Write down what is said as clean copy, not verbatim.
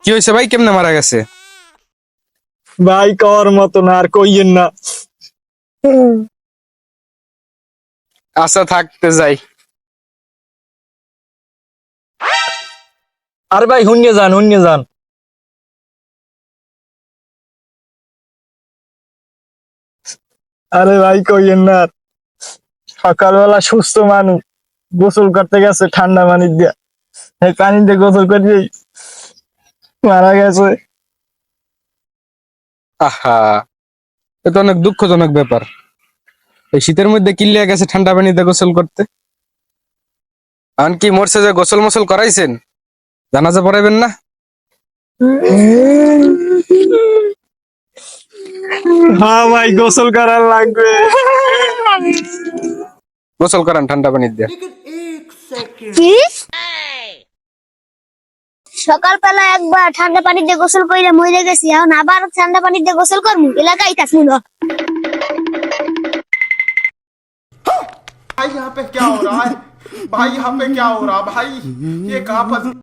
কি হয়েছে ভাই, কেমনে মারা গেছে? ভাই কর মতো না, আর কইয়েন না। আচ্ছা থাকতে যাই। আর ভাই হুন্যে যান, হুন্যে যান। আরে ভাই কইয়েন না আর। সকালবেলা সুস্থ মানুষ গোসল করতে গেছে ঠান্ডা পানি দিয়া, এই পানি দিয়ে গোসল করিয়েই মারা গেছে। আহা, এটা অনেক দুঃখজনক ব্যাপার। এই শীতের মধ্যে কিল্লিয়া গেছে ঠান্ডা পানিতে গোসল করতে। আন কি মরছে যে গোসল মোসল করাইছেন? জানাজা পড়াইবেন না? হ্যাঁ ভাই গোসল করার লাগবে। গোসল করান ঠান্ডা পানি দিয়ে। কি সকালবেলা একবার ঠান্ডা পানি দিয়ে গোসল কইরা মরে গেছি, এখন আবার ঠান্ডা পানি দিয়ে গোসল করবো? এলাকায় থাকবো না। भाई यहाँ पे क्या हो रहा है? भाई यहाँ पे क्या हो रहा है भाई? ये कहाँ पर